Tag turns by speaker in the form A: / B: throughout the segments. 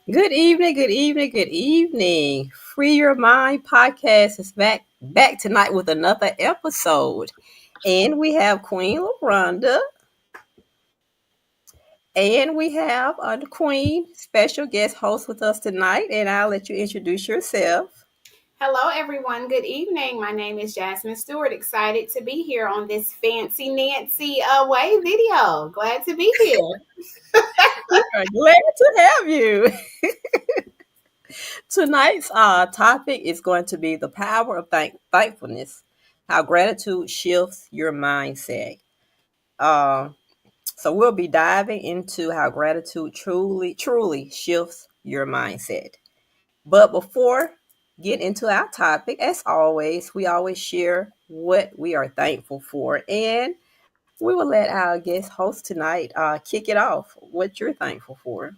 A: Good evening, good evening, good evening. Free Your Mind podcast is back tonight with another episode. And we have Queen LaRonda and we have the Queen special guest host with us tonight. And I'll let you introduce yourself.
B: Hello, everyone. Good evening. My name is Jasmine Stewart. Excited to be here on this fancy Nancy way video. Glad to be here.
A: We are glad to have you. Tonight's topic is going to be the power of thankfulness, how gratitude shifts your mindset. Uh, So we'll be diving into how gratitude truly shifts your mindset. But before get into our topic, as always, we always share what we are thankful for, and we will let our guest host tonight kick it off. What you're thankful for?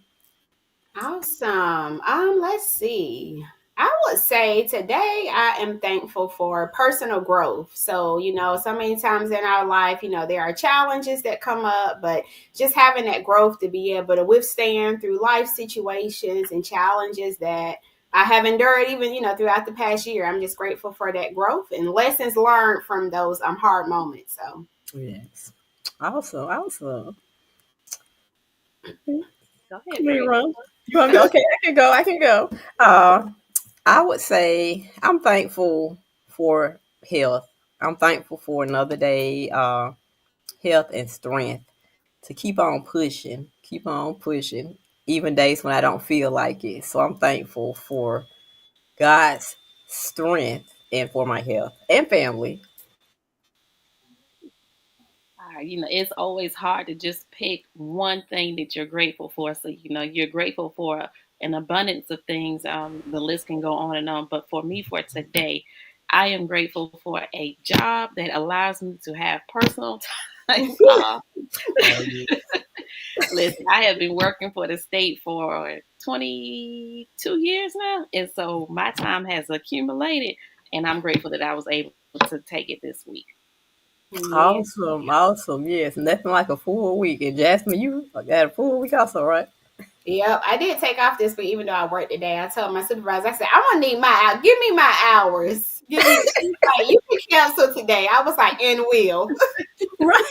B: Awesome. Let's see. I would say today I am thankful for personal growth. So, so many times in our life, there are challenges that come up, but just having that growth to be able to withstand through life situations and challenges that I have endured even, throughout the past year. I'm just grateful for that growth and lessons learned from those hard moments. So,
A: Yes, awesome.
B: go ahead,
A: Me
B: Drake.
A: run. You want to go? Okay, I can go. I can go. Uh, I would say I'm thankful for health. I'm thankful for another day, health and strength to keep on pushing, even days when I don't feel like it. So I'm thankful for God's strength and for my health and family.
C: It's always hard to just pick one thing that you're grateful for. So, you're grateful for an abundance of things. The list can go on and on. But for me, for today, I am grateful for a job that allows me to have personal time off.
A: Oh, yeah.
C: Listen, I have been working for the state for 22 years now. And so my time has accumulated. And I'm grateful that I was able to take it this week.
B: Yeah.
A: Awesome. Yes, nothing like a full week. And Jasmine, you got a full week also, right?
B: Yep, I did take off this week, even though I worked today. I told my supervisor, I said, I'm gonna need give me my hours. Give me. She's like, you can cancel today. I was like, and will.
A: Right.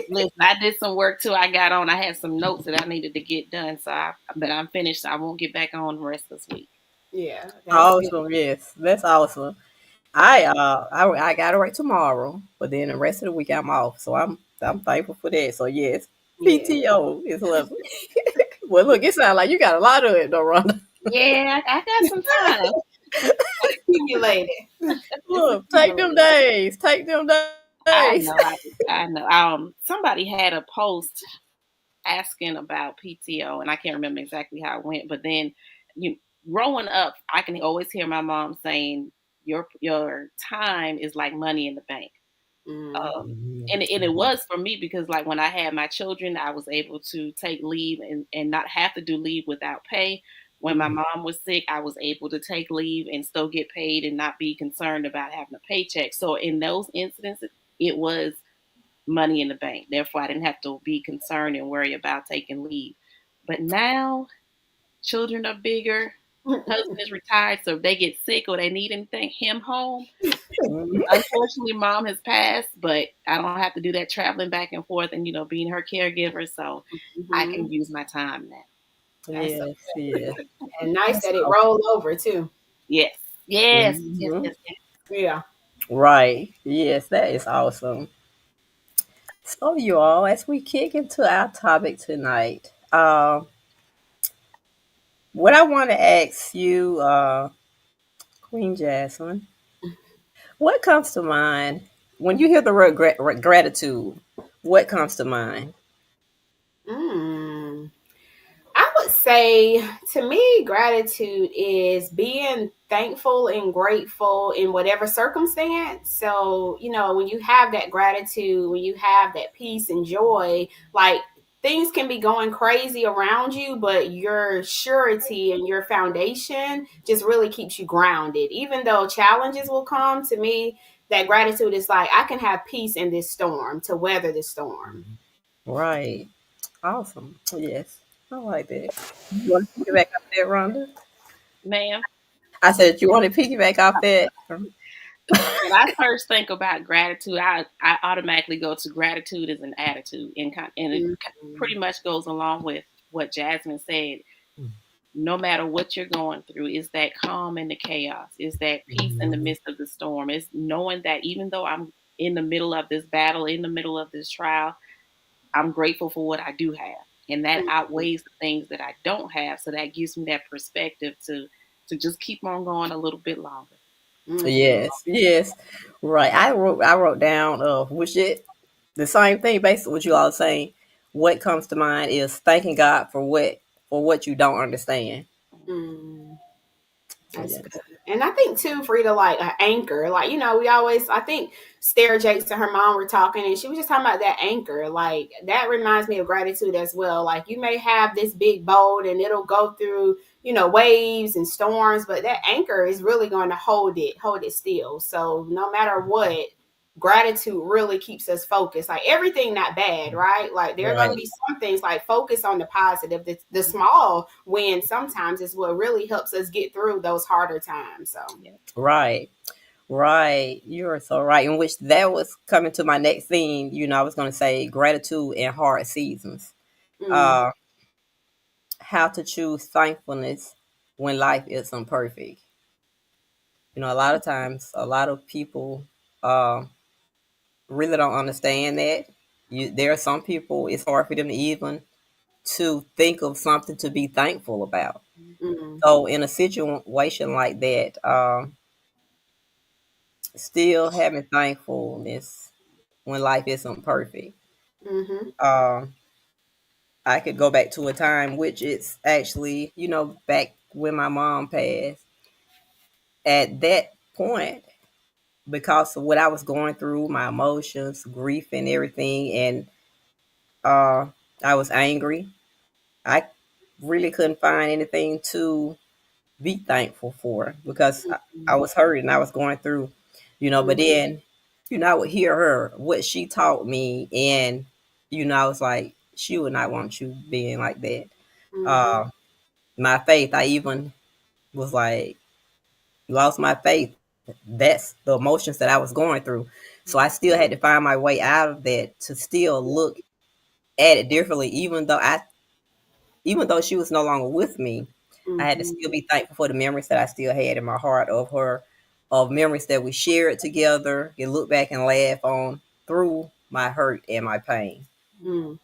C: Listen, I did some work too. I got on. I had some notes that I needed to get done, but I'm finished. So I won't get back on the rest of this week.
B: Yeah, that's good.
A: Awesome. Yes, that's awesome. I got to work tomorrow, but then the rest of the week I'm off, so I'm thankful for that. So yes,
B: Yeah,
A: PTO is lovely. Well, look, it sounds like you got a lot of it, though, Rhonda.
C: Yeah, I got some time.
B: accumulated. It's
A: Look,
B: accumulated.
A: take them
C: I
A: days.
C: know. I know. Somebody had a post asking about PTO, and I can't remember exactly how it went. But then, you growing up, I can always hear my mom saying, "Your time is like money in the bank."
B: Mm-hmm.
C: Um, and it was for me because like when I had my children, I was able to take leave and not have to do leave without pay. When my mom was sick, I was able to take leave and still get paid and not be concerned about having a paycheck. So in those incidents, it was money in the bank. Therefore, I didn't have to be concerned and worry about taking leave. But now children are bigger. Husband is retired, so if they get sick or they need anything, him home. Unfortunately, mom has passed, but I don't have to do that traveling back and forth and being her caregiver, so I
B: Mm-hmm.
C: can use my time now.
B: That's so
A: Yes,
B: good.
A: yes.
B: And nice
A: That's
B: that it
A: awesome.
B: rolled over too.
C: Yes, yes, yes,
A: Mhm.
C: yes, yes.
B: Yeah.
A: Right. Yes, that is awesome. So, you all, as we kick into our topic tonight, what I want to ask you, Queen Jasmine, what comes to mind when you hear the word gratitude? What comes to mind?
B: Mm. I would say to me, gratitude is being thankful and grateful in whatever circumstance. So, when you have that gratitude, when you have that peace and joy, like things can be going crazy around you, but your surety and your foundation just really keeps you grounded. Even though challenges will come, to me, that gratitude is like, I can have peace in this storm to weather the storm.
A: Right. Awesome. Yes. I like that. You want to piggyback off that, Rhonda?
C: Ma'am.
A: I said you want to piggyback off that.
C: When I first think about gratitude, I automatically go to gratitude as an attitude, and it
B: Mhm.
C: pretty much goes along with what Jasmine said. No matter what you're going through, is that calm in the chaos, is that peace in the
A: Mhm.
C: midst of the storm, is knowing that even though I'm in the middle of this battle, in the middle of this trial, I'm grateful for what I do have, and that
B: Mhm.
C: outweighs the things that I don't have. So that gives me that perspective to just keep on going a little bit longer.
B: Mhm.
A: Yes, yes, right. I wrote down which it the same thing basically what you all are saying. What comes to mind is thanking God for what you don't understand.
B: Mhm. That's good.
A: Yes,
B: And I think too, Frida, like an anchor. Like, we always I think Sarah Jakes and her mom were talking and she was just talking about that anchor. Like that reminds me of gratitude as well. Like you may have this big boat and it'll go through, waves and storms, but that anchor is really going to hold it still. So no matter what, gratitude really keeps us focused. Like everything not bad, right? Like there are going to
A: right,
B: be some things like focus on the positive. The small win sometimes is what really helps us get through those harder times. So
C: Yeah.
A: right, right. You're so right. In which that was coming to my next theme. I was going to say gratitude in hard seasons.
B: mm,
A: Uh, how to choose thankfulness when life isn't perfect. A lot of times, a lot of people uh, really don't understand that. There are some people, it's hard for them to even to think of something to be thankful about.
B: mm,
A: So, in a situation like that, still having thankfulness when life isn't perfect.
B: mm-hmm,
A: Um, I could go back to a time which it's actually, back when my mom passed. At that point, because of what I was going through, my emotions, grief, and everything, and uh, I was angry. I really couldn't find anything to be thankful for because I was hurt and I was going through, but
B: mm-hmm,
A: then, I would hear her, what she taught me, and, I was like, she would not want you being like that.
B: mm-hmm,
A: Uh, my faith, I even was like, lost my faith. That's the emotions that I was going through. So I still had to find my way out of that to still look at it differently, even though she was no longer with me, I had to
B: mm-hmm,
A: still be thankful for the memories that I still had in my heart of her, of memories that we shared together, and look back and laugh on through my hurt and my pain.
B: mm.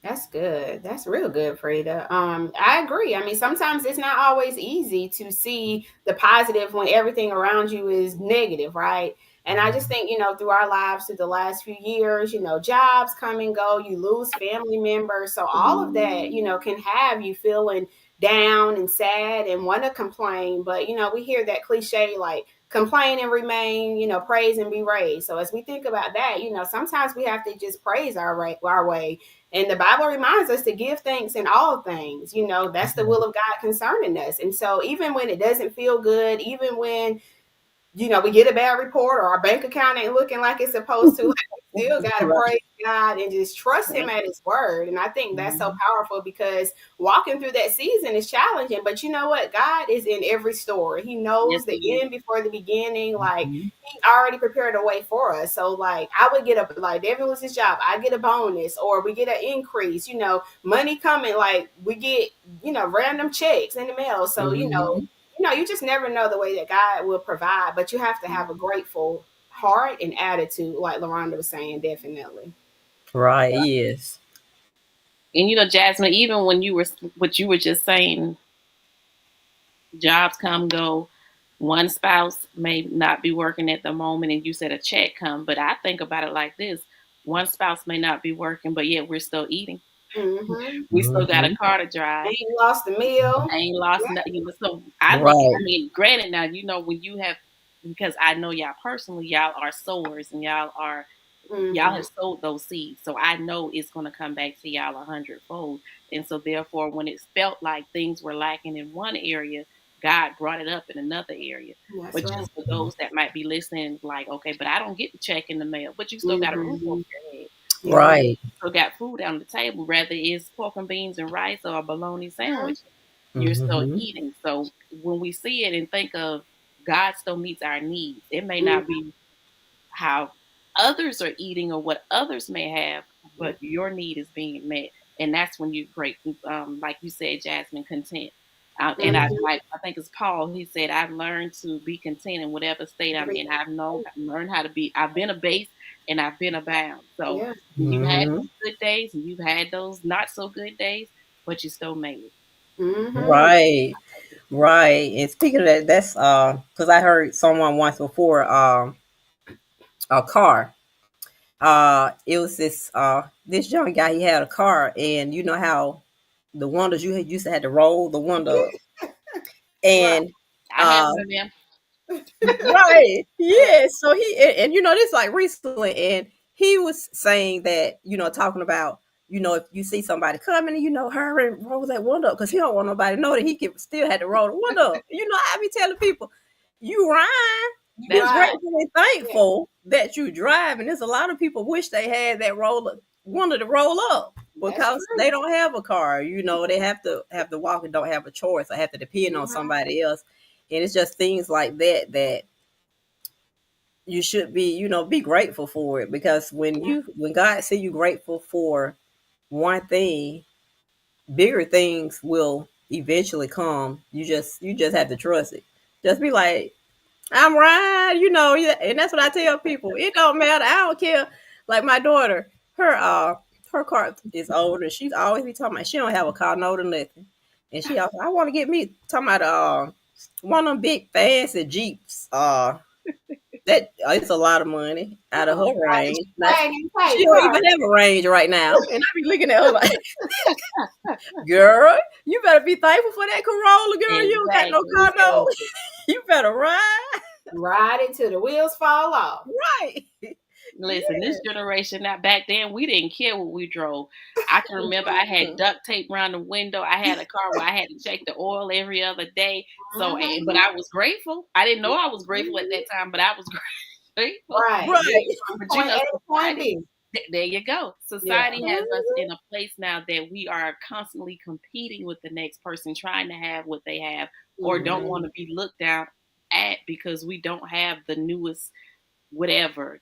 B: That's good. That's real good, Frida. I agree. I mean, sometimes it's not always easy to see the positive when everything around you is negative, right? And I just think, through our lives, through the last few years, jobs come and go, you lose family members. So all of that, can have you feeling down and sad and want to complain. But, we hear that cliche like complain and remain, praise and be raised. So as we think about that, sometimes we have to just praise our way, and the Bible reminds us to give thanks in all things. That's the will of God concerning us. And so, even when it doesn't feel good, even when we get a bad report or our bank account ain't looking like it's supposed to, we still got to
A: Right.
B: praise God and just trust Him
C: Right.
B: at His word. And I think that's so
A: Mhm.
B: powerful because walking through that season is challenging. But you know what? God is in every story. He
C: Yes,
B: knows the
C: it is.
B: end before the beginning. Like,
A: Mhm.
B: He already prepared a way for us. So, like, I would get like, Devin was his job. I get a bonus or we get an increase, money coming. Like, we get, random checks in the mail. So,
A: Mhm.
B: you just never know the way that God will provide, but you have to have a grateful heart and attitude, like LaRonda was saying, definitely.
A: Right. Yes.
C: And Jasmine, even when you were what you were just saying, jobs come go. One spouse may not be working at the moment, and you said a check come. But I think about it like this: one spouse may not be working, but yet we're still eating.
B: Mm-hmm.
C: We still got a
A: Mhm.
C: car to drive.
B: Ain't lost a meal.
C: I ain't lost
B: Yeah.
C: nothing. So I look.
A: Right.
C: I mean, granted, now when you have, because I know y'all personally, y'all are sowers, and y'all
B: Mm-hmm.
C: have sowed those seeds. So I know it's going to come back to y'all a hundredfold. And so therefore, when it felt like things were lacking in one area, God brought it up in another area.
B: That's
C: But
B: right.
C: just for those that might be listening, like, okay, but I don't get the check in the mail, but you still got a roof over
B: Mm-hmm.
C: your head.
B: Yeah.
A: Right.
C: still got food on the table, whether it's pork and beans and rice or a bologna
B: Mhm.
C: sandwich, you're still
A: Mm-hmm.
C: eating. So when we see it and think of God still meets our needs, it may
B: Mhm.
C: not be how others are eating or what others may have, but your need is being met. And that's when you're grateful. Like you said, Jasmine, content. And I
B: Mhm.
C: like, I think it's Paul. He said, "I've learned to be content in whatever state I'm in. I've learned how to be. I've been a base and I've been abound. So
B: Yeah.
C: you've had
A: Mm-hmm.
C: those good days and you've had those not so good days, but you still made it."
B: Mhm.
A: Right. Right. And speaking of that, that's because I heard someone once before a car. It was this young guy. He had a car, and you know how the windows you used to have to roll the window,
B: Right.
A: and
C: I had
A: uh
C: one of them.
A: right,
B: Yeah.
A: yeah. So and you know this like recently, and he was saying that talking about if you see somebody coming, hurry and roll that window because he don't want nobody to know that he can still had to roll the window. I be telling people, you rhyme. Be
C: That's
B: Right.
C: right.
A: grateful and
B: Yeah.
A: thankful that you drive, and there's a lot of people wish they had that roller window to roll up
B: That's
A: because
B: true.
A: they don't have a car. They have to walk and don't have a choice. I have to depend on
B: Mhm.
A: somebody else, and it's just things like that you should be grateful for it because when God see you grateful for one thing, bigger things will eventually come. You just have to trust it. Just be like, I'm right, yeah, and that's what I tell people. It don't matter. I don't care. Like my daughter, her car is old and she's always be talking about she don't have a car, no to nothing. And she also I want to get me talking about one of them big fancy Jeeps. That it's a lot of money out of
B: Oh,
A: her
B: God,
A: range.
B: it's
A: Like,
B: wagging
A: she
B: type
A: don't
B: car.
A: even have a range right now. And I be looking at her like, girl, you better be thankful for that Corolla, girl. You don't got no
C: Exactly.
A: car, no.
B: Exactly.
A: You better ride.
B: Ride it till the wheels fall off.
A: Right.
C: Listen,
A: Yeah.
C: this generation, now back then, we didn't care what we drove. I can remember I had duct tape around the window. I had a car where I had to check the oil every other day. So, but
B: Mhm.
C: I was grateful. I didn't know I was grateful at
B: Mhm.
C: that time, but I was grateful.
B: Right. Get
A: Right.
B: from
C: But
B: point A to point
C: society,
B: B.
C: there you go.
B: Yeah.
C: Society has us
A: Mhm.
C: in a place now that we are constantly competing with the next person, trying to have what they have, or don't
B: Mhm.
C: want to be looked down at because we don't have the newest whatever,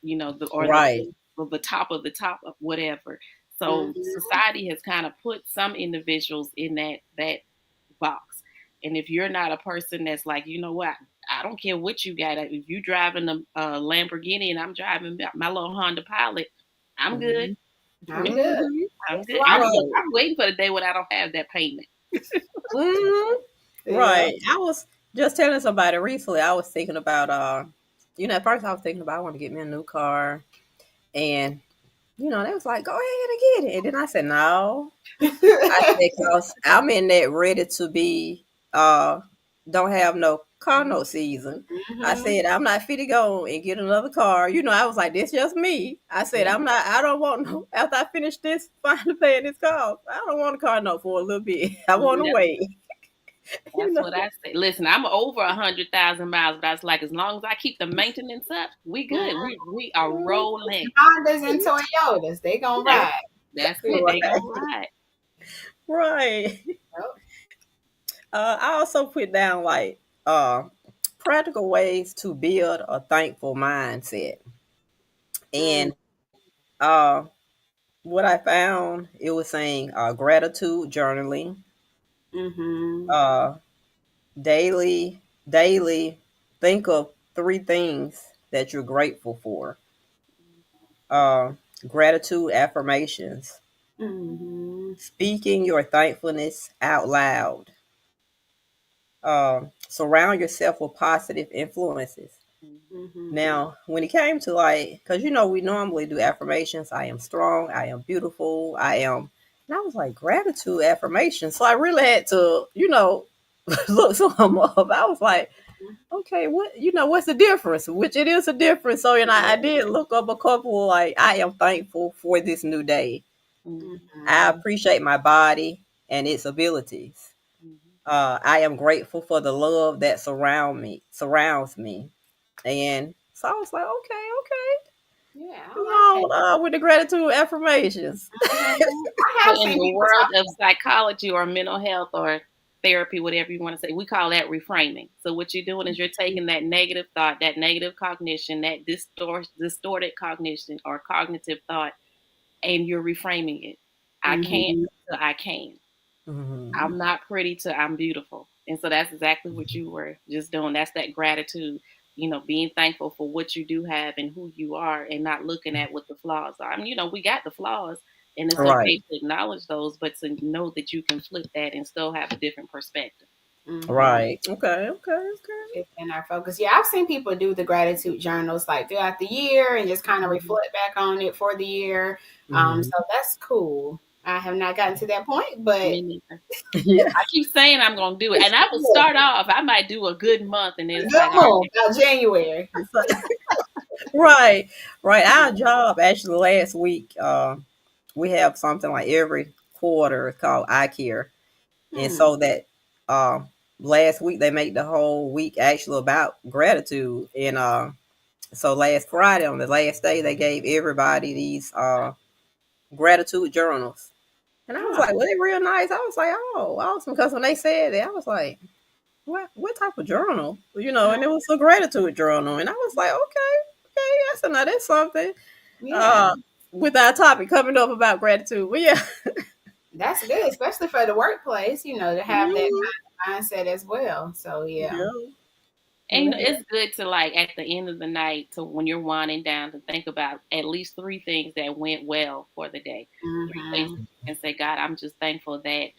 C: or
A: Right.
C: the top of the top of whatever. So
B: Mhm.
C: society has kind of put some individuals in that box. And if you're not a person that's like, you know what, I don't care what you got. If you driving a Lamborghini and I'm driving my little Honda Pilot, I'm good.
B: Mhm. I'm good.
A: Mhm.
C: I'm
B: That's
C: good. I'm
B: right.
C: look,
A: Right.
C: I'm waiting for the day when I don't have that payment.
A: Mhm.
B: Yeah.
A: Right. I was just telling somebody recently. I was thinking about at first I was thinking about I want to get me a new car, and they was like, go ahead and get it. And then I said no. I said, cause I'm in that ready to be uh don't have no car no season. I
B: Mhm.
A: said I'm not fit to go and get another car. I was like, this just me. I said
B: Yeah.
A: I don't want no after I finish this finally paying this car. I don't want a car no for a little bit. I want to
C: Yep,
A: wait. you
C: that's
A: know.
C: what I say. Listen, I'm over 100,000 miles, but I was like, as long as I keep the maintenance up, we good.
B: Mhm.
C: We are rolling.
B: Hondas and Toyotas, they gonna
C: That's
B: ride.
C: that's it. They
A: Right.
C: gonna ride.
A: Right.
B: Yep.
A: I also put down like practical ways to build a thankful mindset.
B: Mm.
A: And what I found, it was saying gratitude journaling,
B: Mhm.
A: uh, daily think of three things that you're grateful for. Uh, Gratitude affirmations,
B: Mhm.
A: speaking your thankfulness out loud. Surround yourself with positive influences.
B: Mhm.
A: Now, when it came to like, because we normally do affirmations, I am strong, I am beautiful, I am, and I was like, gratitude affirmation. So I really had to, look some up. I was like, okay, what's the difference? Which it is a difference. So, and I did look up a couple, like, I am thankful for this new day.
C: Mhm,
A: I
B: Mhm.
A: appreciate my body and its abilities.
C: mhm,
A: I am grateful for the love that surrounds me. And so I was like, okay, okay.
B: Yeah, I
A: Come
B: like that.
A: on, with the gratitude affirmations.
B: I
C: So
B: have
C: in
B: seen
C: the
B: people
C: world
B: talk.
C: of psychology or mental health or therapy, whatever you want to say, we call that reframing. So what you're doing is you're taking that negative thought, that negative cognition, that distorted cognition or cognitive thought, and you're reframing it. I can't
B: Mm-hmm.
C: to I can.
A: Mhm.
C: I'm not pretty to I'm beautiful. And so that's exactly what you were just doing. That's that gratitude, being thankful for what you do have and who you are and not looking at what the flaws are. I mean, we got the flaws and it's
A: Right,
C: okay to acknowledge those, but to know that you can flip that and still have a different perspective.
B: Mm-hmm.
A: right. Okay, okay, okay.
B: Shifting our focus. Yeah, I've seen people do the gratitude journals like throughout the year and just kind of reflect back on it for the year.
A: Mhm.
B: So that's cool. I have not gotten to that point, but
C: Me neither.
A: Yeah.
C: I keep saying I'm gonna do it. And I will
B: yeah,
C: start off, I might do a good month and then
B: a
C: it's
B: good
C: like, all
B: month,
C: right,
B: about January.
A: Right, right. Our job actually last week, we have something like every quarter. It's called I Care, and
B: Hmm.
A: so that uh, last week they make the whole week actually about gratitude. And so last Friday on the last day, they gave everybody these gratitude journals, and I was
B: Oh,
A: like, "Well, they real nice." I was like, "Oh, awesome!" Because when they said that, I was like, what type of journal?" And it was a gratitude journal, and I was like, "Okay, okay, that's something."
B: yeah.
A: Uh, with our topic coming up about gratitude, but yeah,
B: That's good, especially for the workplace, to have that
A: Mhm.
B: kind of mindset as well. So, yeah.
A: Yeah,
C: and
A: yeah,
C: it's good to like at the end of the night to when you're winding down to think about at least three things that went well for the day. Three things
B: Mm-hmm.
C: that you can say, God, I'm just thankful that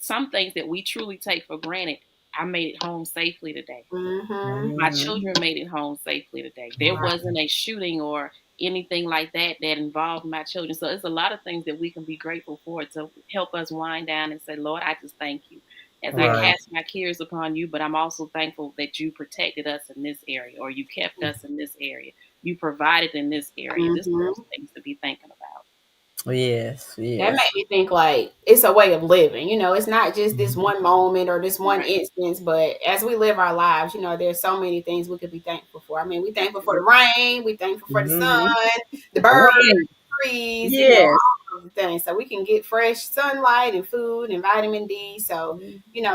C: some things that we truly take for granted. I made it home safely today.
B: Mm-hmm.
C: My
A: Mhm.
C: children made it home safely today. There
B: Right.
C: wasn't a shooting or anything like that that involved my children. So it's a lot of things that we can be grateful for to help us wind down and say, Lord, I just thank you as I
B: Yeah.
A: Right,
C: cast my cares upon you, but I'm also thankful that you protected us in this area or you kept us in this area. You provided in this area. This are those
B: Mm-hmm.
C: things to be thinking about.
A: yes,
B: That
A: yes,
B: made me think like it's a way of living. It's not just this
A: Mhm.
B: one moment or this one
C: Right.
B: instance, but as we live our lives, there's so many things we could be thankful for. I mean, we thankful for the rain, we thankful for the sun,
A: Mhm.
B: the birds,
A: Right,
B: trees,
A: yes,
B: all of the things. So we can get fresh sunlight and food and vitamin D. So,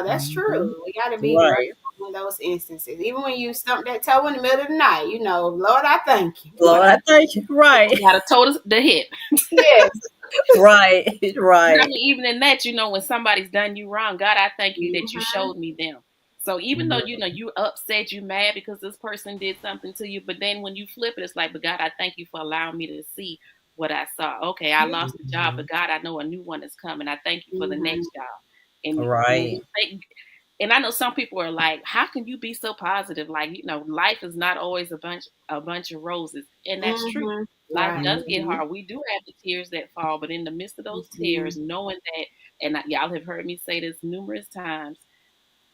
B: that's
A: Mhm.
B: true. We got to be
A: Right.
B: grateful in those instances. Even when you stump that toe in the middle of the night, Lord, I thank you. Lord,
A: Lord, I thank you. Right,
C: Got to toe the hip.
B: yes.
A: right,
C: But I
A: right.
C: mean, even in that, when somebody's done you wrong, God, I thank you that you
B: Hmm.
C: showed me them. So even though
A: Mhm.
C: you upset, you mad because this person did something to you, but then when you flip it, it's like, but God, I thank you for allowing me to see what I saw. Okay, I
B: Yeah.
C: lost the job,
A: Mhm.
C: but God, I know a new one is coming. I thank you for the
B: Hmm.
C: next job. And when
A: Right.
C: we think, and I know some people are like, how can you be so positive? Like, life is not always a bunch of roses, and that's true.
B: Hmm.
C: Life
B: Right.
C: does get
A: Mhm.
C: hard. We do have the tears that fall, but in the midst of those
B: Hmm.
C: tears, knowing that, and y'all have heard me say this numerous times,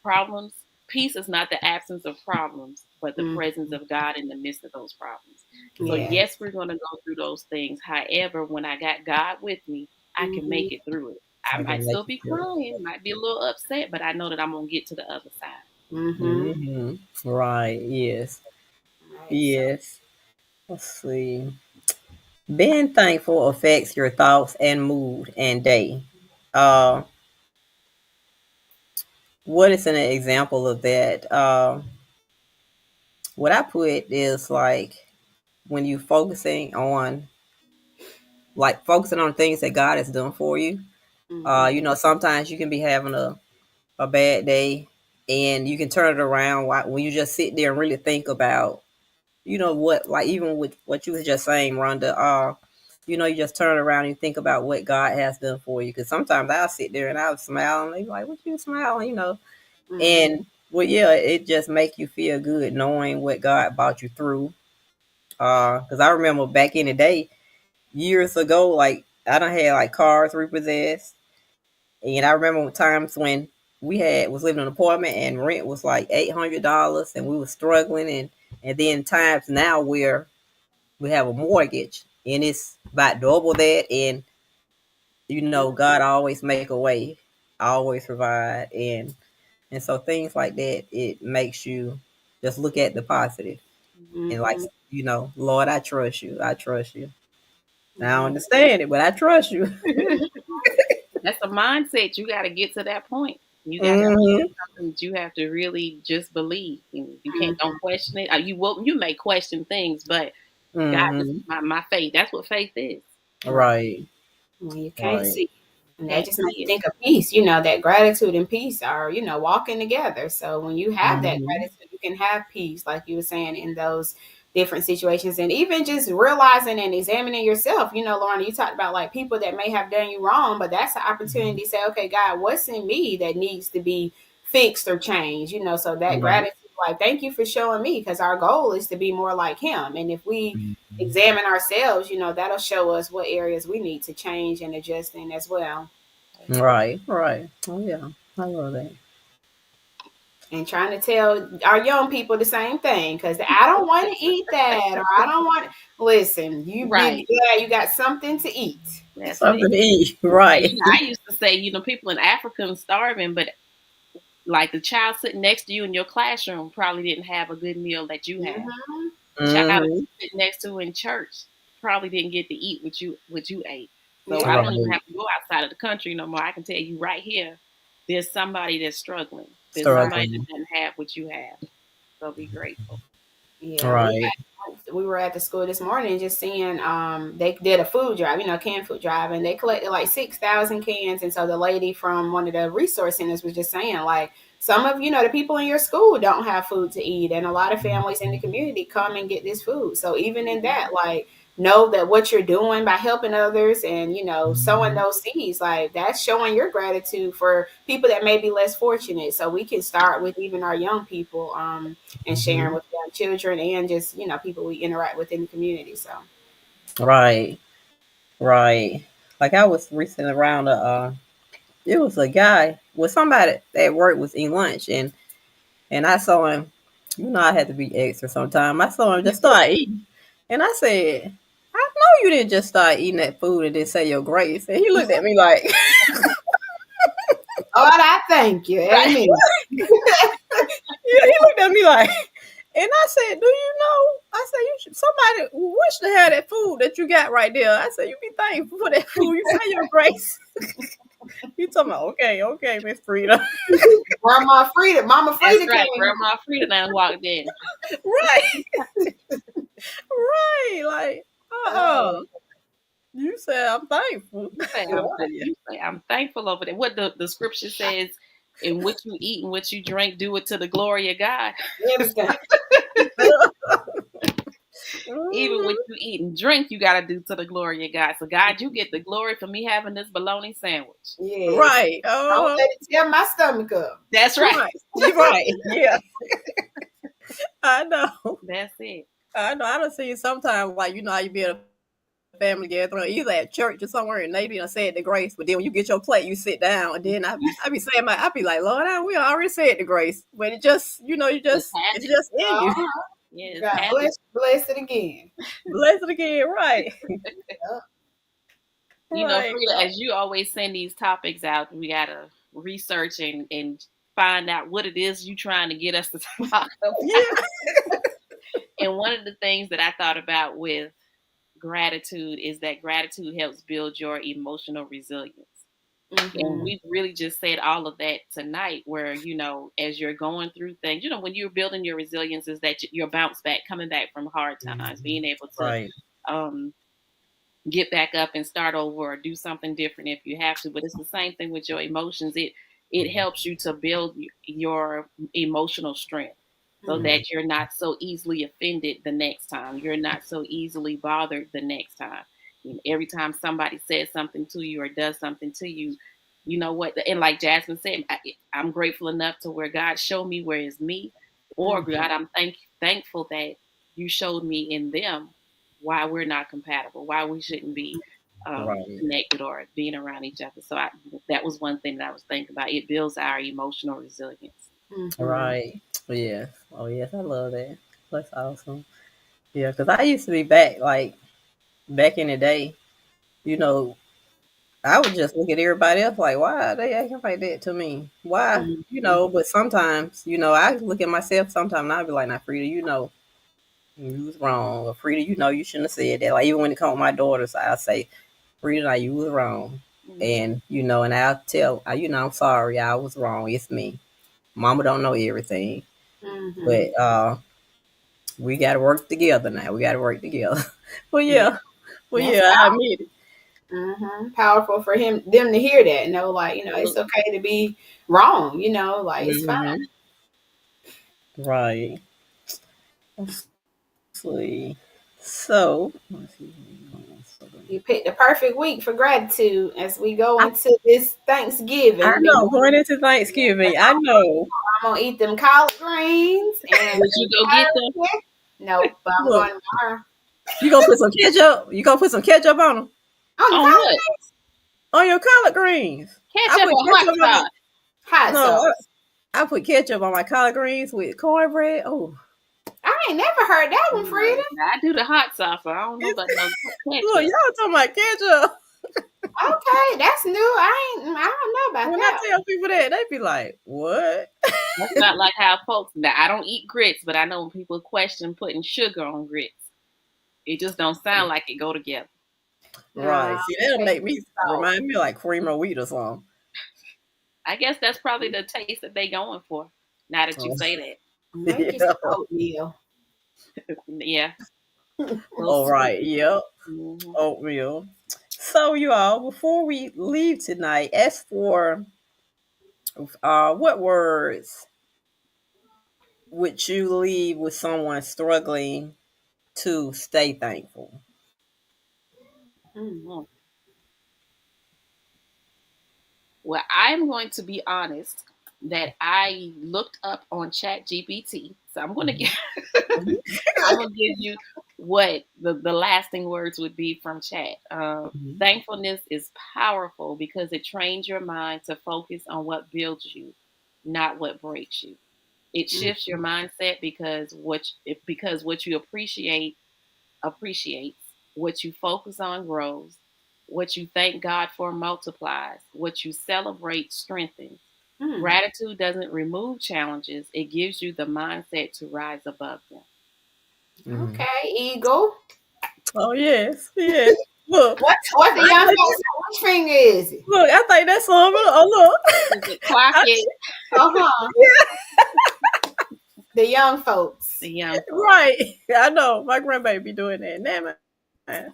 C: problems, peace is not the absence of problems, but the
B: Hmm.
C: presence of God in the midst of those problems. So
A: Right.
B: Yes.
C: yes, we're going to go through those things. However, when I got God with me, I can
B: Hmm.
C: make it through it. I
A: I
C: might
A: can make
C: still
A: it
C: be
A: through.
C: crying, might be a little upset, but I know that I'm going to get to the other side.
B: Hmm.
A: Mhm. Right. Yes.
B: Right. So,
A: Yes. Let's see. Being thankful affects your thoughts and mood and day. Uh, what is an example of that? What I put is like when you focusing on things that God has done for you.
B: hmm.
A: Sometimes you can be having a bad day, and you can turn it around when you just sit there and really think about, what, like even with what you was just saying, Rhonda. You just turn around and you think about what God has done for you. Because sometimes I'll sit there and I'll smile, and they be like, "What you smiling?"
B: Hmm.
A: And well, yeah, it just make you feel good knowing what God brought you through. Because I remember back in the day, years ago, like I don't had like cars repossessed, and I remember times when we had was living in an apartment and rent was like $800, and we were struggling, and then times now where we have a mortgage and it's about double that, and God always make a way, always provide, and so things like that, it makes you just look at the positive. And like,
B: Mm-hmm.
A: Lord, I trust you. I trust you. I don't
B: Yeah.
A: understand it, but I trust you.
C: That's a mindset. You got to get to that point. You got to
A: Hmm.
C: something that you have to really just believe. You can't
B: Mm-hmm.
C: don't question it. You may question things, but God, this is
A: Hmm.
C: my faith. That's what faith is.
B: Right.
A: Right.
B: Well, you can't
A: Right.
B: see. And that
C: Can't
B: just makes
C: see
B: you
C: it.
B: think of peace, that gratitude and peace are, walking together. So when you have that
A: Hmm.
B: gratitude, you can have peace, like you were saying, in those different situations. And even just realizing and examining yourself, Lorna, you talked about like people that may have done you wrong, but that's an opportunity to say, okay, God, what's in me that needs to be fixed or changed, so that
A: Right.
B: gratitude, like, thank you for showing me, because our goal is to be more like Him. And if we
A: Mhm.
B: examine ourselves, that'll show us what areas we need to change and adjust in as well.
A: Right. Right. Oh yeah. I love that.
B: And trying to tell our young people the same thing, because I don't want to eat that, or I don't want. Listen, you be
C: Right.
B: glad you got something to eat.
C: That's
A: Something
C: it.
A: to eat.
C: And
A: Right.
C: I used to say, people in Africa are starving, but like the child sitting next to you in your classroom probably didn't have a good meal that you had.
B: Mm-hmm.
C: The child that
A: Hmm.
C: you sit next to in church probably didn't get to eat what you ate. So I
B: Yeah.
C: don't even
A: Right.
C: have to go outside of the country no more. I can tell you right here, there's somebody that's struggling. There's somebody
A: Struggling.
C: that doesn't have what you have. So be grateful.
B: Yeah,
A: Right.
B: we were at the school this morning just seeing they did a food drive, canned food drive, and they collected like 6,000 cans. And so the lady from one of the resource centers was just saying, like, some of the people in your school don't have food to eat, and a lot of families in the community come and get this food. So even in that, like, know that what you're doing by helping others and sowing
A: Mhm.
B: those seeds, like, that's showing your gratitude for people that may be less fortunate. So we can start with even our young people, and sharing
A: Mhm.
B: with young children and just people we interact with in the community. So
A: Right. Right. Like I was recently around it was a guy with somebody at work was eating lunch and I saw him. I had to be extra sometime. I saw him just start eating. And I said, I know you didn't just start eating that food and then say your grace. And he looked at me like,
B: Lord, I thank you.
A: right.
B: Amen.
A: Yeah, he looked at me like, and I said, "Do you know?" I said, "You should. Somebody wish to have that food that you got right there." I said, "You be thankful for that food. You say your grace." He talking about, "Okay, okay, Miss Frida."
B: Grandma Frida, Mama
C: That's
B: Frida
C: right.
B: came.
C: Grandma Frida done walked in.
A: Right, right. Like,
B: Oh,
A: you said I'm thankful.
C: You say I'm
A: Yeah.
C: you say I'm thankful over that. What the scripture says, in what you eat and what you drink, do it to the glory of God.
B: everything.
C: Even what
A: Mhm.
C: you eat and drink, you gotta do to the glory of God. So God, you get the glory for me having this bologna sandwich.
B: Yes.
A: Right.
B: Don't let it tear my stomach up.
C: That's right.
A: Right. You're right. Yeah. I know.
C: That's it.
A: I know. I don't see you sometimes like how you be at a family gathering, either at church or somewhere, and they done said the grace. But then when you get your plate, you sit down, and then I be saying I be like, Lord, we already said the grace, but it just
C: Just had
A: it's
C: it.
A: just in you.
B: Uh-huh.
C: Yeah, it's
B: God
C: had it.
B: bless it again.
A: Bless it again, right,
B: Yep.
A: right,
C: Frida, as you always send these topics out, we gotta research and find out what it is you trying to get us to talk about.
A: yeah,
C: And one of the things that I thought about with gratitude is that gratitude helps build your emotional resilience. And
B: Mm-hmm.
A: mm,
C: we've really just said all of that tonight, where, as you're going through things, when you're building your resilience, is that your bounce back, coming back from hard times,
A: mhm,
C: being able to
A: right,
C: um, get back up and start over or do something different if you have to. But it's the same thing with your emotions. It helps you to build your emotional strength so
B: Mm-hmm.
A: mhm,
C: that you're not so easily offended the next time. You're not so easily bothered the next time. Every time somebody says something to you or does something to you, you know what? And like Jasmine said, I'm grateful enough to where God showed me where it's me, or
B: Mm-hmm.
C: God, I'm thankful that you showed me in them why we're not compatible, why we shouldn't be
A: right,
C: connected or being around each other. So that was one thing that I was thinking about. It builds our emotional resilience.
B: Mm-hmm.
A: right. Yes, oh yes, I love that. That's awesome. Yeah, because I used to be back in the day. You know, I would just look at everybody else like, why are they acting like that to me? Why?
B: Mm-hmm.
A: But sometimes, I look at myself sometimes and I'll be like, not Frida, You was wrong. Or, Frida, you shouldn't have said that. Like, even when it comes to my daughters, I say, Frida, now you was wrong.
C: Mm-hmm.
A: And I'll tell, I'm sorry, I was wrong. It's me. Mama don't know everything.
B: Mm-hmm.
A: But we got to work together now. We got to work together. well,
B: Yeah,
A: yeah. Well,
B: that's
A: yeah, I admit it.
B: powerful for them to hear that. Like it's
C: Absolutely.
B: okay to be wrong. Like it's fine.
A: Hmm. Right. Let's see. So, let's see.
B: You picked the perfect week for gratitude as we go
A: I,
B: into this
A: I
B: Thanksgiving.
A: know, going into Thanksgiving, I know.
B: I'm gonna eat them collard greens and
C: Did you go get them
B: turkey. Nope, but I'm
A: Look,
B: going tomorrow.
A: you gonna put some ketchup? You gonna put some ketchup on them?
B: On the
C: on
B: collard
C: what?
A: On your collard greens? I
C: Ketchup
A: put
C: or hot
A: ketchup on my
C: sauce?
B: hot
A: no.
B: sauce.
A: I put ketchup on my collard greens with cornbread. Oh,
B: I ain't never heard that one, Frida.
C: No, I do the hot sauce. So I don't know about no
A: look,
C: ketchup.
A: y'all talking about ketchup.
B: Okay, that's new. I don't know about
A: When I
B: that.
A: tell people that, they be like, "What?"
C: That's not like how folks. Now I don't eat grits, but I know when people question putting sugar on grits, it just don't sound like it go together.
B: Nah,
A: Right. See, that'll
B: take
A: make me
B: salt.
A: remind me of like cream of wheat or something.
C: I guess that's probably the taste that they going for. Now that you
A: Oh,
C: say that,
B: Make you some
A: yeah.
B: oatmeal.
C: yeah, little
A: All
C: sweet.
A: right. Yep.
C: Hmm.
A: Oatmeal. So, you all, before we leave tonight, as for what words would you leave with someone struggling to stay thankful?
B: Mm.
C: Hmm. Well, I'm going to be honest that I looked up on Chat GPT. So I'm going to give
A: Mhm.
C: I'm going to give you what the lasting words would be from Chat.
A: Mhm.
C: Thankfulness is powerful because it trains your mind to focus on what builds you, not what breaks you. It
B: Mm.
C: shifts your mindset because what you appreciates, what you focus on grows, what you thank God for multiplies, what you celebrate strengthens.
B: Mm.
C: Gratitude doesn't remove challenges, it gives you the mindset to rise above them.
A: Mhm.
B: Okay, Eagle.
A: Oh yes, yes. Look,
B: What the
A: I
B: young
A: think
B: folks say? Which finger is it?
A: look, I think that's some. Oh look,
C: Is it clock
A: I,
C: it?
B: Uh-huh. The young
C: The
B: folks.
C: young folks.
A: right. I know my grandbaby be doing that. Nah, man.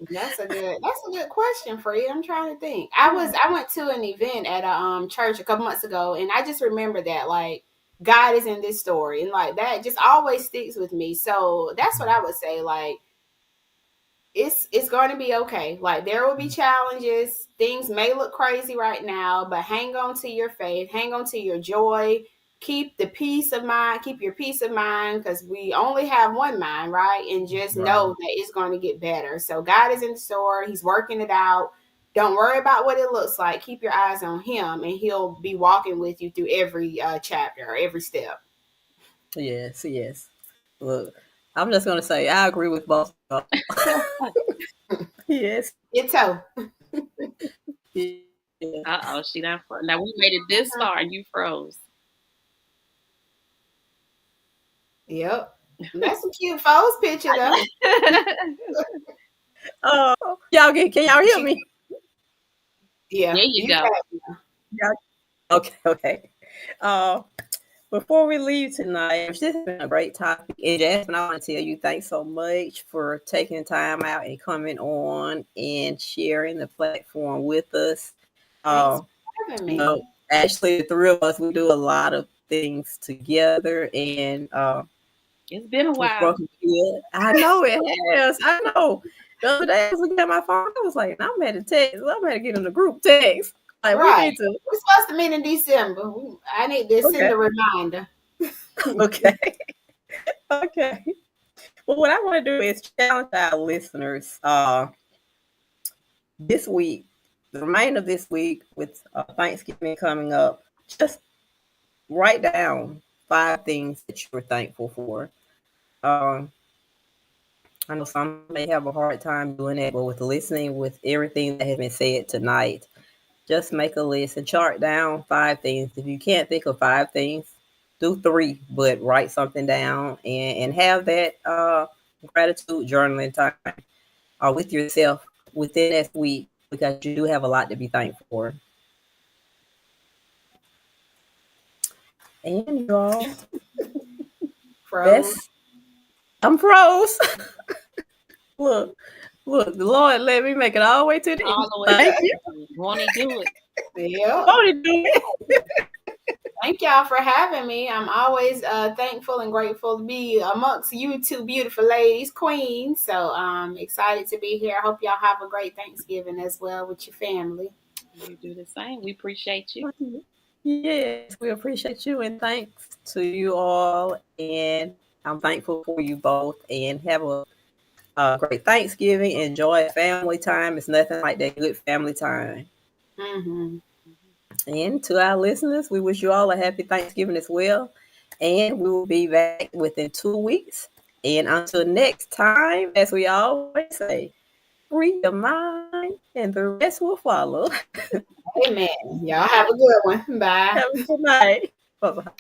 B: That's a good question for you. I'm trying to think.
A: Yeah.
B: I went to an event at a church a couple months ago, and I just remember that like God is in this story, and like that just always sticks with me. So that's what I would say. Like it's going to be okay. Like there will be challenges. Things may look crazy right now, but hang on to your faith, hang on to your joy, keep the peace of mind, keep your peace of mind because we only have one mind, right? And just know
A: Right.
B: that it's going to get better. So God is in the store, He's working it out. Don't worry about what it looks like. Keep your eyes on Him, and He'll be walking with you through every chapter or every step.
A: Yes, yes. Look, I'm just gonna say I agree with both of y'all. Yes.
B: It's so.
A: Yeah.
C: Uh oh, she done now we made it this far and you froze.
B: Yep. That's a cute false picture though.
A: Y'all get? Can y'all hear
B: She
A: me?
B: Yeah,
C: There you
B: you
C: go.
B: got
A: Y'all, okay. Okay. Uh, Before we leave tonight, this has been a great topic. And Jasmine, I want to tell you thanks so much for taking time out and coming on and sharing the platform with us.
B: Thanks
A: Uh,
B: for having
A: you
B: me.
A: know, actually, the three of us, we do a lot of things together, and
C: It's been a
A: it's
C: while.
A: working good. I know it has. I know. The other day, I was looking at my phone. I was like, I'm at a text. I'm going to get in the group text. Like, we
B: Right.
A: need to.
B: We're supposed to meet in December. I need to send
A: Okay.
B: a reminder.
A: Okay. Okay. Well, what I want to do is challenge our listeners this week, the remainder of this week, with Thanksgiving coming up. Just write down 5 things that you're thankful for. Um, I know some may have a hard time doing that, but with listening with everything that has been said tonight, just make a list and chart down 5 things. If you can't think of 5 things, do three, but write something down and have that gratitude journaling time with yourself within that week because you do have a lot to be thankful for. And y'all,
B: Froze.
A: that's I'm froze. look, look, the Lord let me make it all the way to the
C: All
A: end.
C: the way to
A: Thank
C: the
A: you.
C: end. Won't he do it?
B: Yeah.
A: Won't he do it?
B: Thank y'all for having me. I'm always thankful and grateful to be amongst you two beautiful ladies, queens. So I'm excited to be here. I hope y'all have a great Thanksgiving as well with your family.
C: You do the same. We appreciate you.
A: Yes, we appreciate you and thanks to you all. And I'm thankful for you both. And have a great Thanksgiving. Enjoy family time. It's nothing like that good family time.
B: Mm-hmm.
A: And to our listeners, we wish you all a happy Thanksgiving as well. And we will be back within 2 weeks. And until next time, as we always say, free your mind and the rest will follow.
B: Amen. Y'all have a good one. Bye.
A: Have a good night. Bye bye.